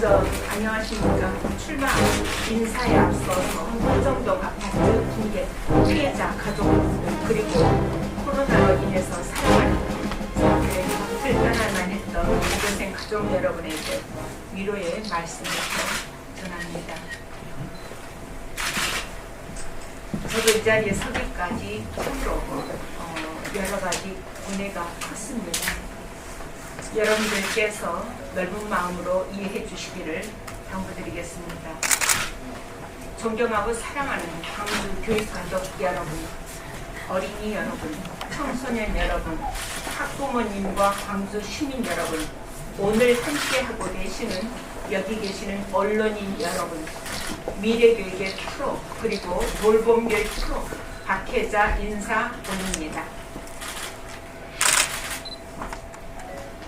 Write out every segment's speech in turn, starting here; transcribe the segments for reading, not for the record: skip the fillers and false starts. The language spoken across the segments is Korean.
먼저 안녕하십니까. 출마 인사에 앞서서 원정동 아파트 붕괴 피해자 가족분들 그리고 코로나로 인해서 사랑하는 사람들의 곁을 떠날만 했던 고교생 가족 여러분에게 위로의 말씀을 전합니다. 저도 이 자리에 서기까지 참으로 여러 가지 은혜가 컸습니다. 여러분들께서 넓은 마음으로 이해해 주시기를 당부드리겠습니다. 존경하고 사랑하는 광주 교육가족 여러분, 어린이 여러분, 청소년 여러분, 학부모님과 광주 시민 여러분, 오늘 함께하고 계시는 여기 계시는 언론인 여러분, 미래교육의 프로 그리고 돌봄교육 프로 박혜자 인사 올립니다.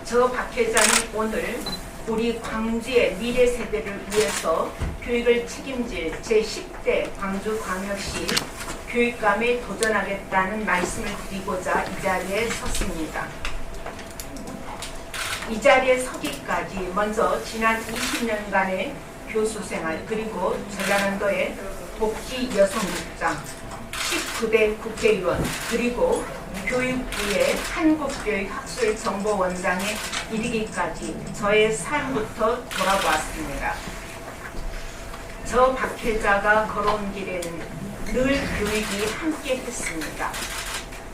저 박회장이 오늘 우리 광주의 미래 세대를 위해서 교육을 책임질 제10대 광주광역시 교육감에 도전하겠다는 말씀을 드리고자 이 자리에 섰습니다. 이 자리에 서기까지 먼저 지난 20년간의 교수생활 그리고 전라남도의 복지여성국장, 19대 국회의원 그리고 교육부의 한국교육학술정보원장에 이르기까지 저의 삶부터 돌아보았습니다. 저 박회자가 걸어온 길에는 늘 교육이 함께 했습니다.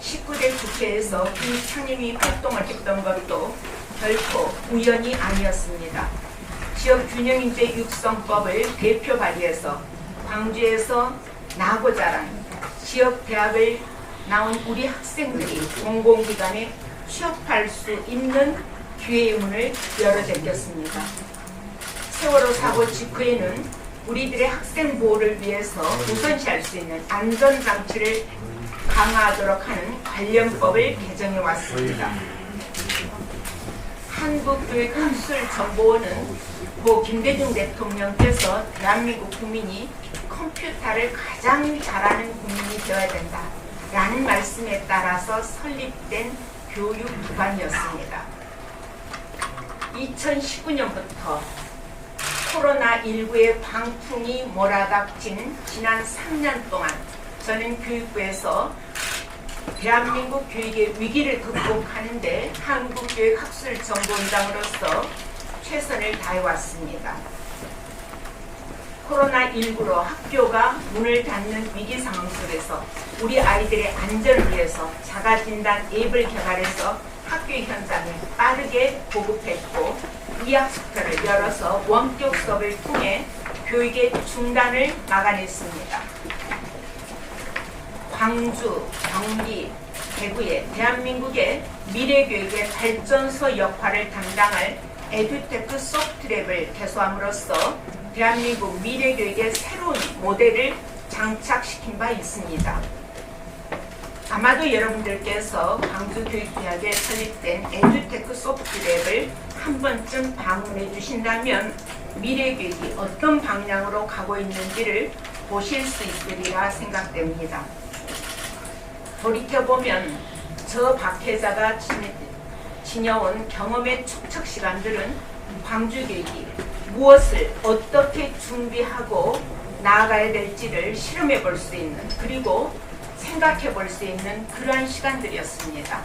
19대 국회에서 김창림이 활동을 했던 것도 결코 우연이 아니었습니다. 지역균형인재 육성법을 대표 발의해서 광주에서 나고 자란 지역대학을 나온 우리 학생들이 공공기관에 취업할 수 있는 기회의 문을 열어제꼈습니다. 세월호 사고 직후에는 우리들의 학생 보호를 위해서 우선시할 수 있는 안전장치를 강화하도록 하는 관련법을 개정해 왔습니다. 한국교육학술정보원은 고 김대중 대통령께서 대한민국 국민이 컴퓨터를 가장 잘하는 국민이 되어야 된다 라는 말씀에 따라서 설립된 교육기관이었습니다. 2019년부터 코로나19의 광풍이 몰아닥친 지난 3년 동안 저는 교육부에서 대한민국 교육의 위기를 극복하는 데 한국교육학술정보원장으로서 최선을 다해왔습니다. 코로나19로 학교가 문을 닫는 위기 상황 속에서 우리 아이들의 안전을 위해서 자가진단 앱을 개발해서 학교 현장에 빠르게 보급했고 2학습터를 열어서 원격 수업을 통해 교육의 중단을 막아냈습니다. 광주, 경기, 대구의 대한민국의 미래교육의 발전소 역할을 담당할 에듀테크 소프트랩을 개소함으로써 대한민국 미래교육의 새로운 모델을 장착시킨 바 있습니다. 아마도 여러분들께서 광주교육대학에 설립된 에듀테크 소프트랩을 한 번쯤 방문해 주신다면 미래교육이 어떤 방향으로 가고 있는지를 보실 수 있으리라 생각됩니다. 돌이켜보면 저 박회자가 지녀온 경험의 촉척 시간들은 광주교육이 무엇을 어떻게 준비하고 나아가야 될지를 실험해 볼 수 있는 그리고 생각해 볼 수 있는 그러한 시간들이었습니다.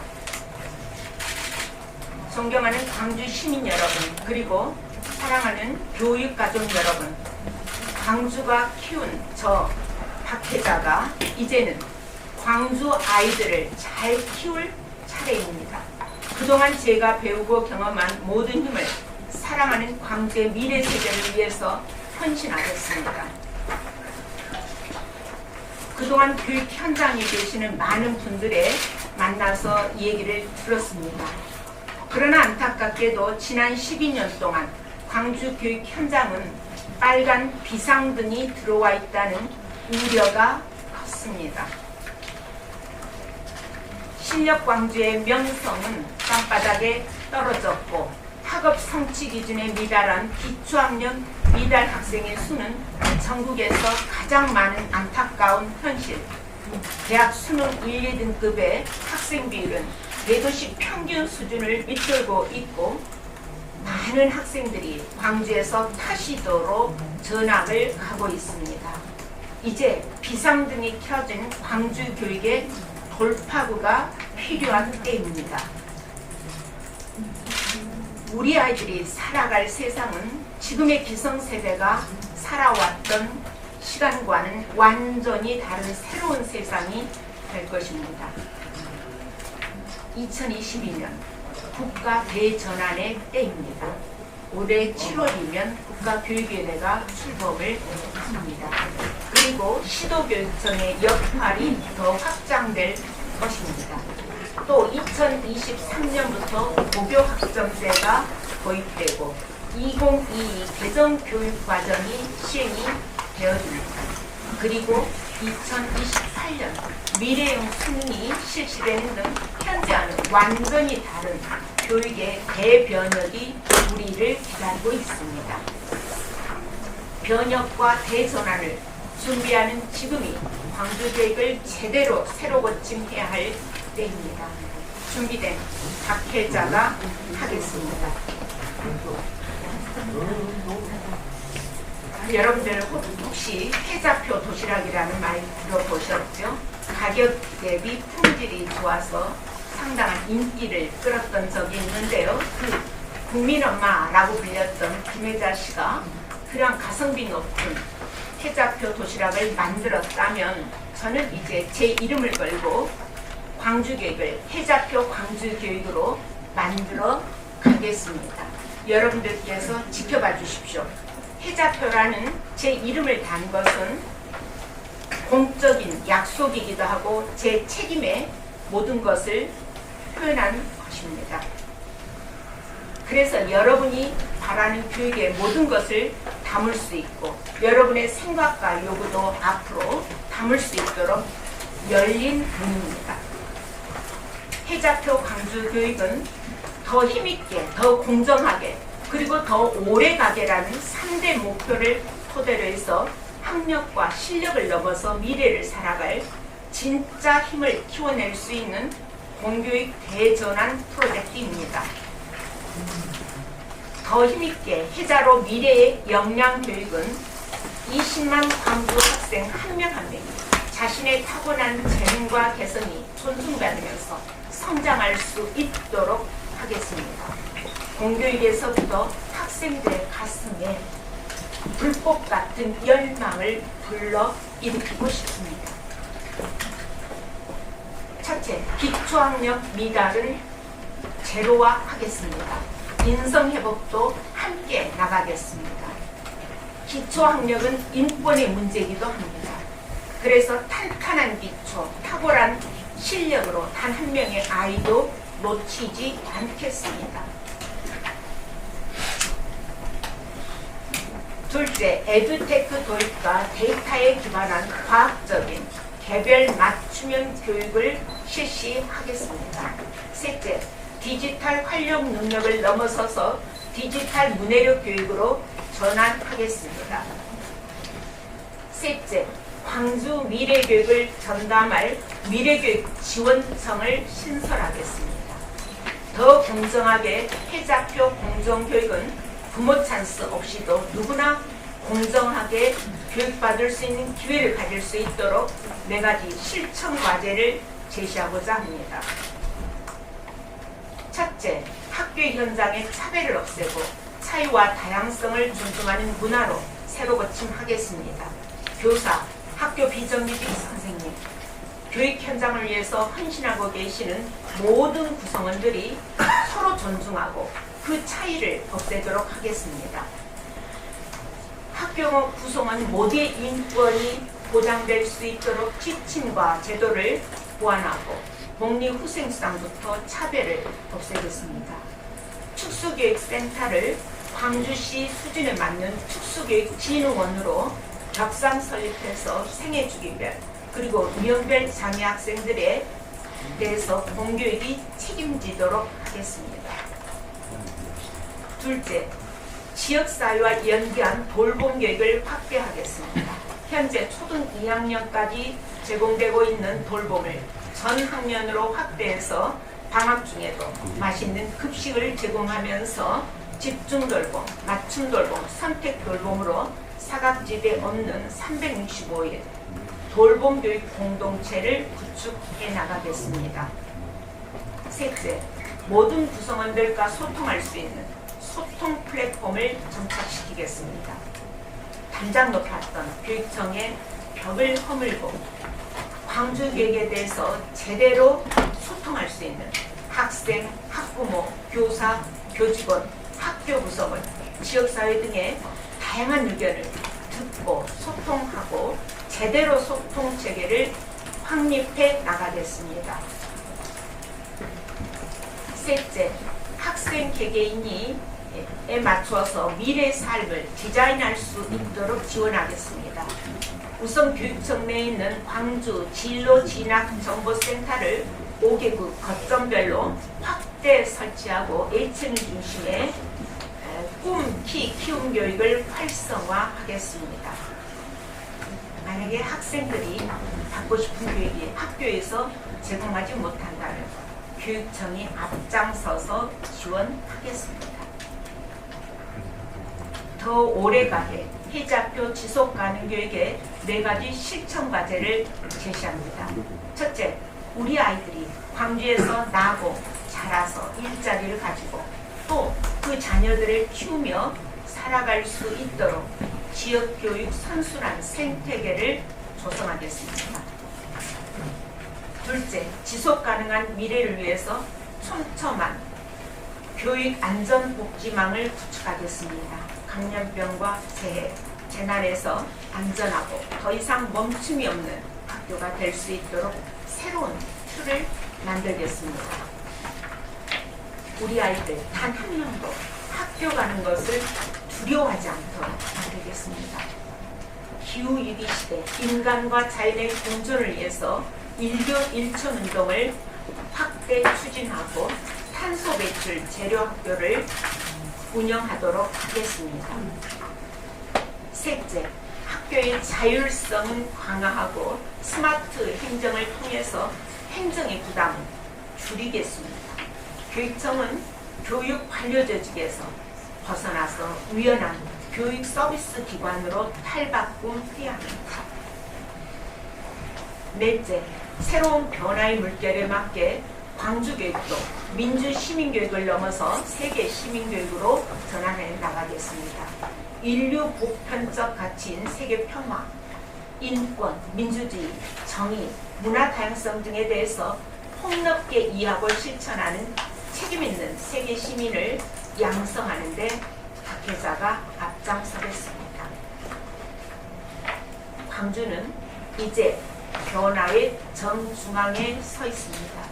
존경하는 광주 시민 여러분 그리고 사랑하는 교육가족 여러분, 광주가 키운 저 박회자가 이제는 광주 아이들을 잘 키울 차례입니다. 그동안 제가 배우고 경험한 모든 힘을 사랑하는 광주의 미래 세대를 위해서 헌신하겠습니다. 그동안 교육 현장에 계시는 많은 분들의 만나서 이 얘기를 들었습니다. 그러나 안타깝게도 지난 12년 동안 광주 교육 현장은 빨간 비상등이 들어와 있다는 우려가 컸습니다. 실력 광주의 명성은 땅바닥에 떨어졌고 학업 성취 기준에 미달한 기초학력 미달 학생의 수는 전국에서 가장 많은 안타까운 현실. 대학 수능 1, 2등급의 학생 비율은 대도시 평균 수준을 밑돌고 있고 많은 학생들이 광주에서 타시도로 전학을 가고 있습니다. 이제 비상등이 켜진 광주 교육의 돌파구가 필요한 때입니다. 우리 아이들이 살아갈 세상은 지금의 기성세대가 살아왔던 시간과는 완전히 다른 새로운 세상이 될 것입니다. 2022년 국가 대전환의 때입니다. 올해 7월이면 국가교육위원회가 출범을 합니다. 그리고 시도교육청의 역할이 더 확장될 것입니다. 또 2023년부터 고교학점제가 도입되고 2022 개정교육과정이 시행이 되어집니다. 그리고 2028년 미래형 수능이 실시되는 등 현재와는 완전히 다른 교육의 대변혁이 우리를 기다리고 있습니다. 변혁과 대전환을 준비하는 지금이 광주교육을 제대로 새로 고침해야 할 때입니다. 준비된 박혜자가 하겠습니다. 여러분들 혹시 해자표 도시락이라는 말 들어보셨죠? 가격 대비 품질이 좋아서 상당한 인기를 끌었던 적이 있는데요. 그 국민엄마라고 불렸던 김혜자 씨가 그런 가성비 높은 해자표 도시락을 만들었다면 저는 이제 제 이름을 걸고 광주교육을 해자표 광주교육으로 만들어 가겠습니다. 여러분들께서 지켜봐 주십시오. 해자표라는 제 이름을 단 것은 공적인 약속이기도 하고 제 책임의 모든 것을 표현한 것입니다. 그래서 여러분이 바라는 교육의 모든 것을 담을 수 있고 여러분의 생각과 요구도 앞으로 담을 수 있도록 열린 문입니다. 해자표 광주교육은 더 힘있게, 더 공정하게, 그리고 더 오래가게라는 3대 목표를 토대로 해서 학력과 실력을 넘어서 미래를 살아갈 진짜 힘을 키워낼 수 있는 공교육 대전환 프로젝트입니다. 더 힘있게 해자로 미래의 역량교육은 20만 광주 학생 한 명 한 명이 자신의 타고난 재능과 개성이 존중받으면서 성장할 수 있도록 하겠습니다. 공교육에서부터 학생들의 가슴에 불꽃 같은 열망을 불러일으키고 싶습니다. 첫째, 기초학력 미달은 제로화하겠습니다. 인성회복도 함께 나가겠습니다. 기초학력은 인권의 문제이기도 합니다. 그래서 탄탄한 기초, 탁월한 실력으로 단 한 명의 아이도 놓치지 않겠습니다. 둘째, 에듀테크 도입과 데이터에 기반한 과학적인 개별 맞춤형 교육을 실시하겠습니다. 셋째, 디지털 활용 능력을 넘어서서 디지털 문해력 교육으로 전환하겠습니다. 셋째, 광주 미래교육을 전담할 미래교육 지원청을 신설하겠습니다. 더 공정하게 해자표 공정교육은 부모 찬스 없이도 누구나 공정하게 교육받을 수 있는 기회를 가질 수 있도록 4가지 실천 과제를 제시하고자 합니다. 첫째, 학교 현장의 차별을 없애고 차이와 다양성을 존중하는 문화로 새로 고침하겠습니다. 교사, 학교 비정규직 선생님, 교육 현장을 위해서 헌신하고 계시는 모든 구성원들이 서로 존중하고 그 차이를 없애도록 하겠습니다. 학교 구성원 모두의 인권이 보장될 수 있도록 지침과 제도를 보완하고 복리후생수당부터 차별을 없애겠습니다. 특수교육센터를 광주시 수준에 맞는 특수교육진흥원으로 격상 설립해서 생애주기별 그리고 유형별 장애 학생들에 대해서 공교육이 책임지도록 하겠습니다. 둘째, 지역사회와 연계한 돌봄교육을 확대하겠습니다. 현재 초등 2학년까지 제공되고 있는 돌봄을 전 학년으로 확대해서 방학 중에도 맛있는 급식을 제공하면서 집중 돌봄, 맞춤 돌봄, 선택 돌봄으로 사각지대 없는 365일 돌봄 교육 공동체를 구축해 나가겠습니다. 셋째, 모든 구성원들과 소통할 수 있는 소통 플랫폼을 정착시키겠습니다. 단장 높았던 교육청의 벽을 허물고 광주 교육에 대해서 제대로 소통할 수 있는 학생, 학부모, 교사, 교직원, 학교 구성원, 지역사회 등의 다양한 의견을 듣고 소통하고 제대로 소통 체계를 확립해 나가겠습니다. 셋째, 학생 개개인이 에 맞춰서 미래 삶을 디자인할 수 있도록 지원하겠습니다. 우선 교육청 내에 있는 광주 진로진학정보센터를 5개국 거점별로 확대 설치하고 A층 중심의 꿈, 키움 교육을 활성화하겠습니다. 만약에 학생들이 받고 싶은 교육이 학교에서 제공하지 못한다면 교육청이 앞장서서 지원하겠습니다. 더 오래가게 해자표 지속가능 교육의 4가지 실천 과제를 제시합니다. 첫째, 우리 아이들이 광주에서 나고 자라서 일자리를 가지고 또 그 자녀들을 키우며 살아갈 수 있도록 지역교육 선순환 생태계를 조성하겠습니다. 둘째, 지속가능한 미래를 위해서 촘촘한 교육안전복지망을 구축하겠습니다. 감염병과 재난에서 안전하고 더 이상 멈춤이 없는 학교가 될 수 있도록 새로운 틀을 만들겠습니다. 우리 아이들 단 한 명도 학교 가는 것을 두려워하지 않도록 만들겠습니다. 기후위기 시대 인간과 자연의 공존을 위해서 인류 1촌 운동을 확대 추진하고 탄소 배출 제로 학교를 운영하도록 하겠습니다. 셋째, 학교의 자율성은 강화하고 스마트 행정을 통해서 행정의 부담을 줄이겠습니다. 교육청은 교육 관료 조직에서 벗어나서 유연한 교육 서비스 기관으로 탈바꿈해야 합니다. 넷째, 새로운 변화의 물결에 맞게 광주교육도 민주시민교육을 넘어서 세계시민교육으로 전환해 나가겠습니다. 인류 보편적 가치인 세계평화, 인권, 민주주의, 정의, 문화 다양성 등에 대해서 폭넓게 이해하고 실천하는 책임있는 세계시민을 양성하는 데 학회자가 앞장서겠습니다. 광주는 이제 변화의 정중앙에 서 있습니다.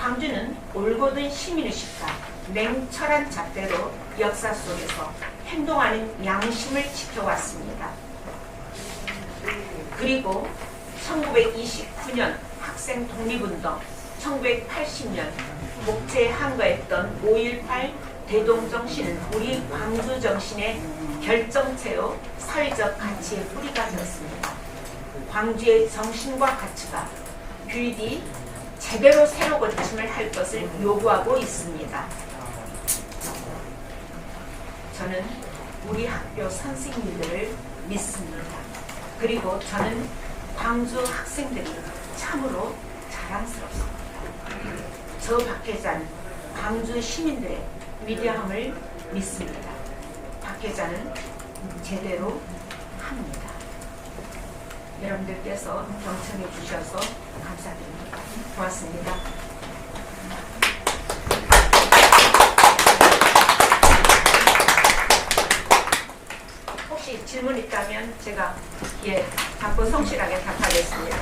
광주는 올곧은 시민의식과 냉철한 잣대로 역사 속에서 행동하는 양심을 지켜왔습니다. 그리고 1929년 학생 독립운동, 1980년 목재에 한거했던 5.18 대동정신은 우리 광주 정신의 결정체요 사회적 가치의 뿌리가 되었습니다. 광주의 정신과 가치가 부디 제대로 새로 고침을 할 것을 요구하고 있습니다. 저는 우리 학교 선생님들을 믿습니다. 그리고 저는 광주 학생들이 참으로 자랑스럽습니다. 저 박회자는 광주 시민들의 위대함을 믿습니다. 박회자는 제대로 합니다. 여러분들께서 경청해 주셔서 감사드립니다. 고맙습니다. 혹시 질문 있다면 제가 답고 성실하게 답하겠습니다.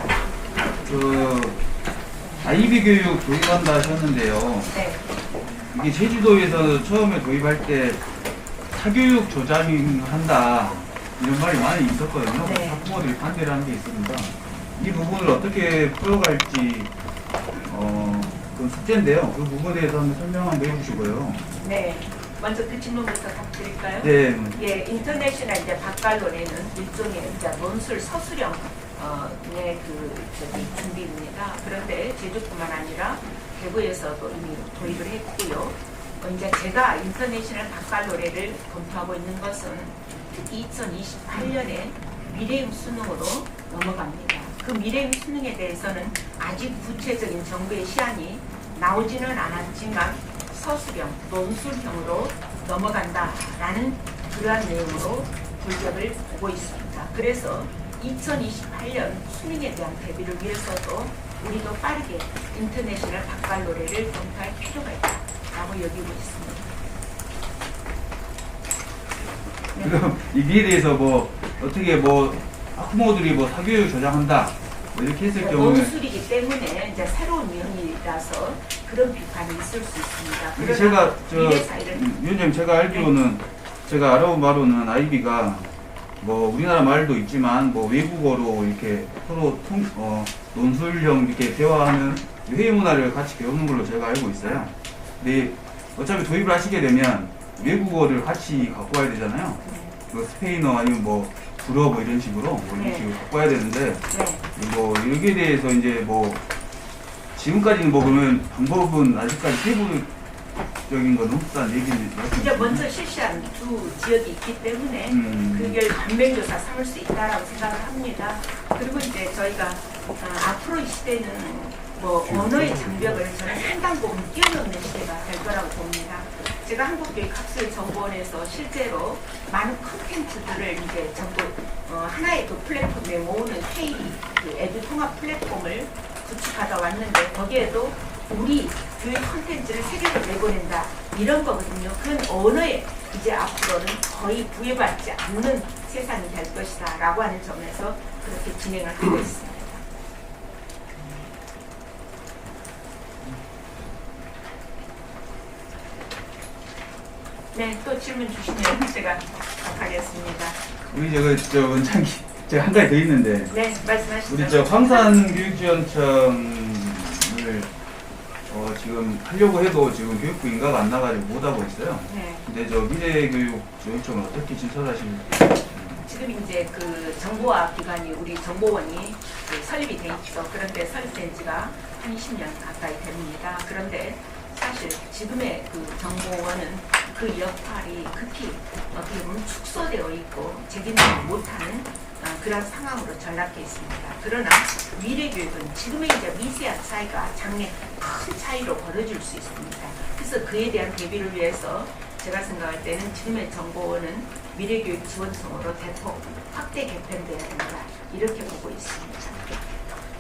아이비 교육 도입한다 하셨는데요. 네. 이게 제주도에서 처음에 도입할 때 사교육 조장한다 이런 말이 많이 있었거든요. 네. 학부모들이 반대를 하는 게 있습니다. 이 부분을 어떻게 풀어갈지 그 숙제인데요. 그 부분에 대해서 한번 설명 한번 해주시고요. 네. 먼저 그 질문부터 답드릴까요? 네. 예, 인터내셔널 이제 박갈론에는 일종의 이제 논술 서술형 준비입니다. 그런데 제주뿐만 아니라 대구에서도 이미 도입을 했고요. 이제 제가 인터내셔널 바칼로레를 검토하고 있는 것은 특히 2028년에 미래임 수능으로 넘어갑니다. 그 미래임 수능에 대해서는 아직 구체적인 정부의 시안이 나오지는 않았지만 서술형, 논술형으로 넘어간다라는 그러한 내용으로 불격을 보고 있습니다. 그래서 2028년 수능에 대한 대비를 위해서도 우리도 빠르게 인터내셔널 바칼로레를 검토할 필요가 있다라고 여기고 있습니다. 네. 그럼 이기에 대해서 뭐 어떻게 뭐 학부모들이 뭐 사교육 저장한다 뭐 이렇게 했을 경우에 논술이기 때문에 이제 새로운 위원이라서 그런 비판이 있을 수 있습니다. 근데 제가 위원장님 제가 알기로는 제가 알아본 바로는 아이비가 뭐 우리나라 말도 있지만 뭐 외국어로 이렇게 서로 논술형 이렇게 대화하는 회의 문화를 같이 배우는 걸로 제가 알고 있어요. 근데 어차피 도입을 하시게 되면 외국어를 같이 갖고 와야 되잖아요. 그 스페인어 아니면 뭐 불어 뭐 이런 식으로 뭐 이런 식으로 갖고 와야 되는데 뭐 여기에 대해서 이제 뭐 지금까지는 뭐 그러면 방법은 아직까지 세부적인 건 없다는 얘기는 이제 먼저 실시한 두 지역이 있기 때문에 그걸 반면교사 삼을 수 있다라고 생각을 합니다. 그리고 이제 저희가 앞으로 이 시대는 뭐 언어의 장벽을 저는 상당 부분 뛰어넘는 시대가 될 거라고 봅니다. 제가 한국교육학술정보원에서 실제로 많은 콘텐츠들을 이제 전부 하나의 그 플랫폼에 모으는 회의, 그 에듀 통합 플랫폼을 구축하다 왔는데 거기에도 우리 교육 콘텐츠를 세계로 내보낸다 이런 거거든요. 그런 언어에 이제 앞으로는 거의 구애받지 않는 세상이 될 것이다 라고 하는 점에서 그렇게 진행을 하고 있습니다. 네, 또 질문 주시면 제가 답하겠습니다. 우리 저 원장님 제가 한 가지 더 있는데 네, 말씀하시죠. 우리 저 황산교육지원청을 지금 하려고 해도 지금 교육부 인가가 안 나가지고 못 하고 있어요. 네. 근데 저 미래교육지원청은 어떻게 진설하실지 지금 이제 그 정보화 기관이 우리 정보원이 그 설립이 돼 있죠. 그런데 설립된 지가 한 20년 가까이 됩니다. 그런데 사실 지금의 그 정보원은 그 역할이 극히 어떻게 보면 축소되어 있고 책임지지 못하는 그런 상황으로 전락해 있습니다. 그러나 미래교육은 지금의 이제 미세한 차이가 장래 큰 차이로 벌어질 수 있습니다. 그래서 그에 대한 대비를 위해서 제가 생각할 때는 지금의 정보원은 미래교육 지원청으로 대폭 확대 개편돼야 된다 이렇게 보고 있습니다.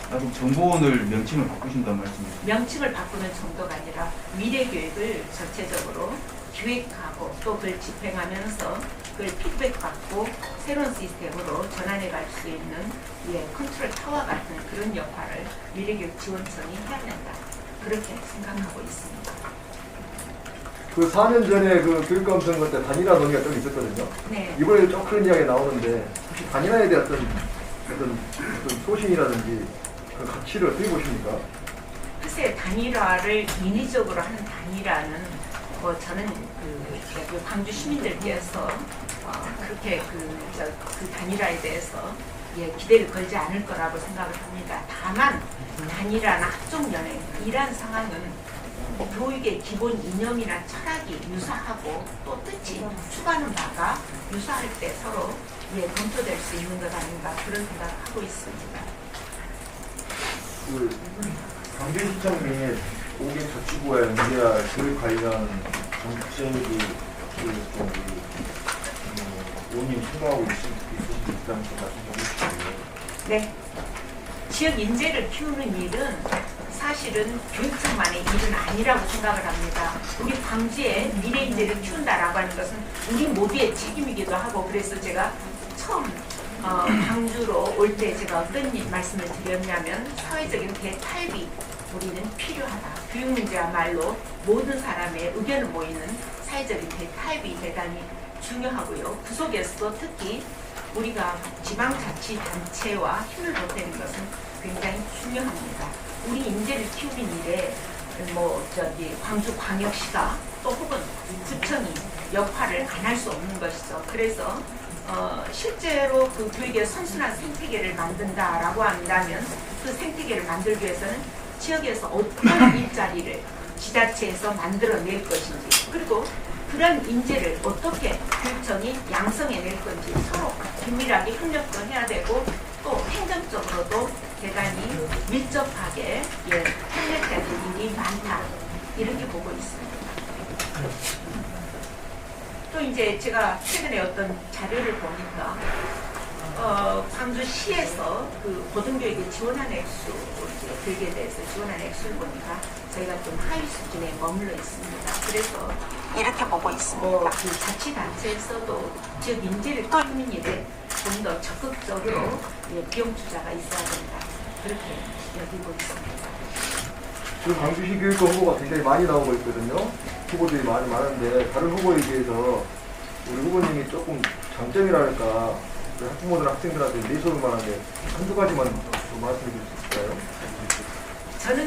그럼 정보원을 명칭을 바꾸신다는 말씀이시죠? 명칭을 바꾸는 정도가 아니라 미래교육을 전체적으로 기획하고 또 그걸 집행하면서 그걸 피드백받고 새로운 시스템으로 전환해 갈 수 있는 컨트롤 타워 같은 그런 역할을 미래교육 지원청이 해야 된다 그렇게 생각하고 있습니다. 그 4년 전에 그 교육감선거 때 단일화 논의가 좀 있었거든요. 네. 이번에도 좀 그런 이야기 나오는데 혹시 단일화에 대한 어떤 소신이라든지 그 가치를 어떻게 보십니까? 글쎄 단일화를 인위적으로 하는 단일화는 저는 그 광주 시민들께서 그렇게 그 단일화에 대해서 기대를 걸지 않을 거라고 생각을 합니다. 다만 단일화나 학종연행 이러한 상황은 교육의 기본 이념이나 철학이 유사하고 또 뜻이 추구하는 바가 유사할 때 서로 검토될 수 있는 것 아닌가 그런 생각을 하고 있습니다. 그 광주시청이 5개 자치구와 연계할 교육 관련 정책이 좀 의원님 생각하고 있다는 것 말씀 좀 네. 지역 인재를 키우는 일은 사실은 교육청만의 일은 아니라고 생각을 합니다. 우리 광주에 미래 인재를 키운다라고 하는 것은 우리 모두의 책임이기도 하고 그래서 제가 처음 광주로 올 때 제가 어떤 말씀을 드렸냐면 사회적인 대타협이 우리는 필요하다. 교육 문제야말로 모든 사람의 의견을 모이는 사회적인 대타협이 대단히 중요하고요. 그 속에서도 특히 우리가 지방자치단체와 힘을 보태는 것은 굉장히 중요합니다. 우리 인재를 키우는 일에 광주광역시가 또 혹은 구청이 역할을 안 할 수 없는 것이죠. 그래서 실제로 그 교육의 선순환 생태계를 만든다라고 한다면 그 생태계를 만들기 위해서는 지역에서 어떤 일자리를 지자체에서 만들어낼 것인지, 그리고 그런 인재를 어떻게 교육청이 양성해낼 건지 서로 긴밀하게 협력도 해야 되고 또 행정적으로도 대단히 밀접하게 협력해야 될 일이 많다, 이렇게 보고 있습니다. 또 이제 제가 최근에 어떤 자료를 보니까 광주시에서 그 고등교육에 지원한 액수, 교육에 대해서 지원한 액수를 보니까 저희가 좀 하위 수준에 머물러 있습니다. 그래서 이렇게 보고 있습니다. 그 자치단체에서도 지역 인재를 키우는 일에 좀 더 적극적으로 비용 투자가 있어야 된다, 그렇게 여기고 있습니다. 지금 광주시 교육청 후보가 굉장히 많이 나오고 있거든요. 후보들이 많은데 다른 후보에 비해서 우리 후보님이 조금 장점이랄까, 학부모들 학생들한테 내세울 만한데 한두 가지만 좀 말씀해 주실 수 있을까요? 저는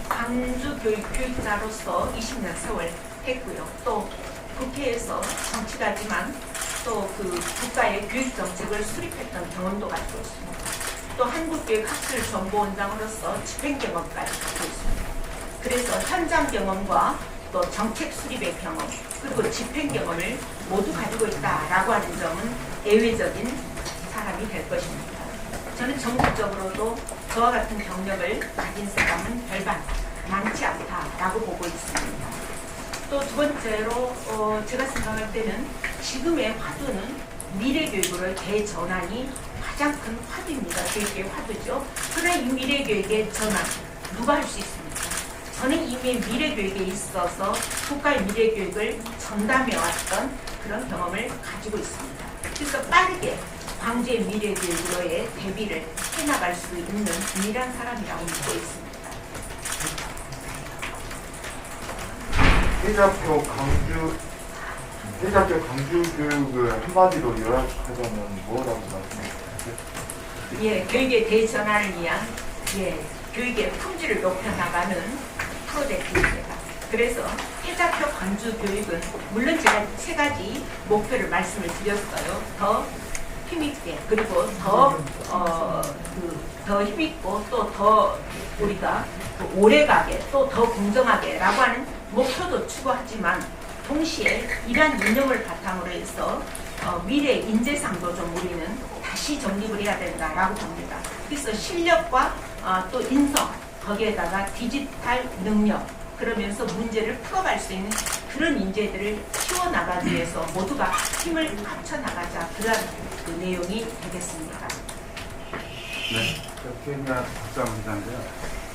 광주 교육자로서 20년 세월 했고요. 또 국회에서 정치가지만 또 그 국가의 교육 정책을 수립했던 경험도 가지고 있습니다. 또 한국교육학술정보원장으로서 집행 경험까지 갖고 있습니다. 그래서 현장 경험과 또 정책 수립의 경험, 그리고 집행 경험을 모두 가지고 있다라고 하는 점은 예외적인 사람이 될 것입니다. 저는 전국적으로도 저와 같은 경력을 가진 사람은 별반 많지 않다라고 보고 있습니다. 또 두 번째로 제가 생각할 때는 지금의 화두는 미래교육으로의 대전환이 가장 큰 화두입니다. 교육의 화두죠. 그러나 이 미래교육의 전환 누가 할 수 있습니까? 저는 이미 미래교육에 있어서 국가의 미래교육을 전담해왔던 그런 경험을 가지고 있습니다. 그래서 빠르게 광주의 미래교육으로의 대비를 해나갈 수 있는 유일한 사람이라고 믿고 있습니다. 회자표 광주 교육을 한마디로 요약하자면 뭐라고 말씀하세요? 교육의 대전환을 위한 교육의 품질을 높여나가는 프로젝트입니다. 그래서 회자표 광주 교육은 물론 제가 세 가지 목표를 말씀을 드렸어요. 더 힘있게, 그리고 더 힘있고 또 더 우리가 오래가게, 또 더 공정하게라고 하는 목표도 추구하지만 동시에 이러한 이념을 바탕으로 해서 미래 인재상도 좀 우리는 다시 정립을 해야 된다라고 봅니다. 그래서 실력과 또 인성, 거기에다가 디지털 능력, 그러면서 문제를 풀어갈 수 있는 그런 인재들을 키워나가기 위해서 모두가 힘을 합쳐나가자, 그런 그 내용이 되겠습니다. 네, KBS 박사입니다인데요.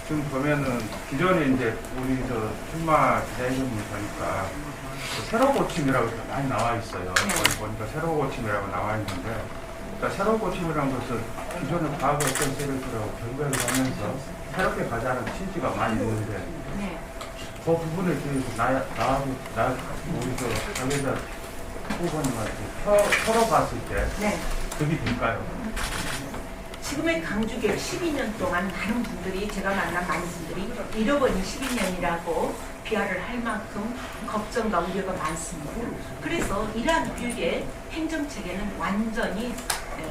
지금 보면은 기존에 이제 우리 출마 기자회견을 보니까 새로 고침이라고 많이 나와 있어요. 거기 보니까 새로 고침이라고 나와 있는데, 그러니까 새로 고침이라는 것은 기존의 과거 어떤 세력들하고 결별을 하면서 새롭게 가자는 취지가 많이 있는데, 그 부분에 대해서 우리 장애자 후보님한테 털어봤을 때 득이 될까요? 지금의 강주교육 12년 동안 많은 분들이, 제가 만난 많은 분들이 잃어버린 12년이라고 비하를 할 만큼 걱정과 우려가 많습니다. 그래서 이러한 교육의 행정체계는 완전히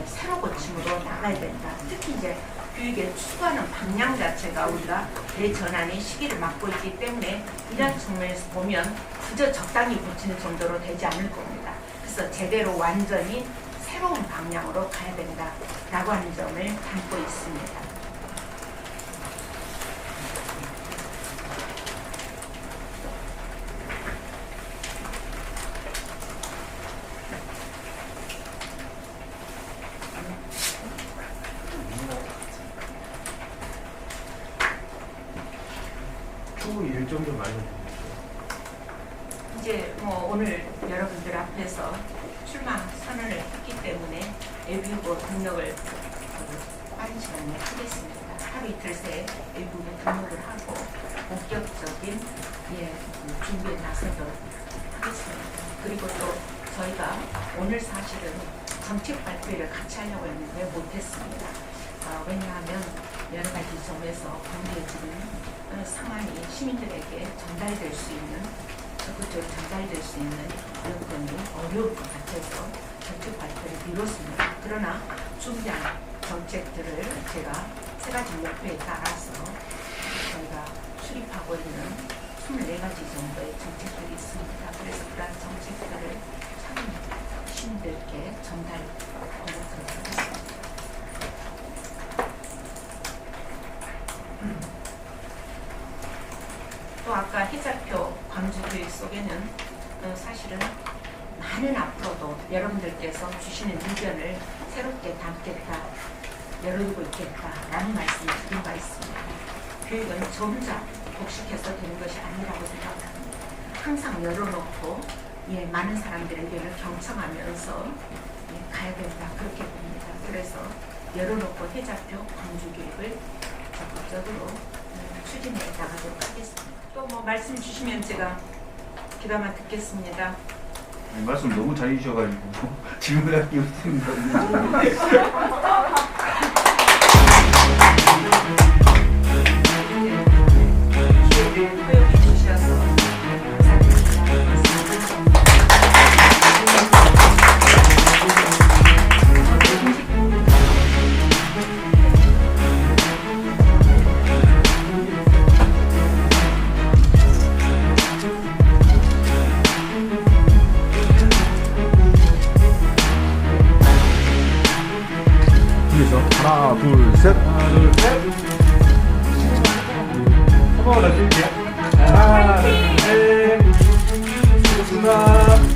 새로 고침으로 나가야 된다. 특히 이제 교육의 추구하는 방향 자체가 우리가 대전환의 시기를 맞고 있기 때문에 이러한 측면에서 보면 그저 적당히 고치는 정도로 되지 않을 겁니다. 그래서 제대로 완전히 새로운 방향으로 가야 된다라고 하는 점을 담고 있습니다. 추후 일정 좀 알려주세요. 이제 오늘 여러분들 앞에서 출마 선언을 했기 때문에 예비후보 등록을 빠른 시간에 하겠습니다. 하루 이틀 새에 예비후보 등록을 하고 본격적인 준비에 나서도록 하겠습니다. 그리고 또 저희가 오늘 사실은 정책 발표를 같이 하려고 했는데 못했습니다. 왜냐하면 여러 가지 점에서 공개해지는 상황이 시민들에게 전달될 수 있는, 적극적으로 전달될 수 있는 여건이 어려울 것 같아서 정책 발표를 미뤘습니다. 그러나 준비한 정책들을 제가 세 가지 목표에 따라서 저희가 수립하고 있는 24가지 정도의 정책들이 있습니다. 그래서 그런 정책들을 시민들께 전달하도록 하겠습니다. 또 아까 해자표 광주교육 속에는 사실은 많은 앞으로도 여러분들께서 주시는 의견을 새롭게 담겠다, 열어두고 있겠다라는 말씀을 드린 바 있습니다. 교육은 저 혼자 독식해서 되는 것이 아니라고 생각합니다. 항상 열어놓고 많은 사람들의 의견을 경청하면서 가야 된다, 그렇게 봅니다. 그래서 열어놓고 해자표 광주교육을 적극적으로 추진해 나가도록 하겠습니다. 또 뭐 말씀 주시면 제가 귀담아 듣겠습니다. 아니, 말씀 너무 잘 해주셔가지고 질문을 하기 힘듭니다. 허용해 주셔서 감사드립니다. 뒤에서 하나, 둘, 셋. 하나, 둘, 셋. 한 번만 더 뛸게요. 하나, 둘, 셋. 수고하셨습니다.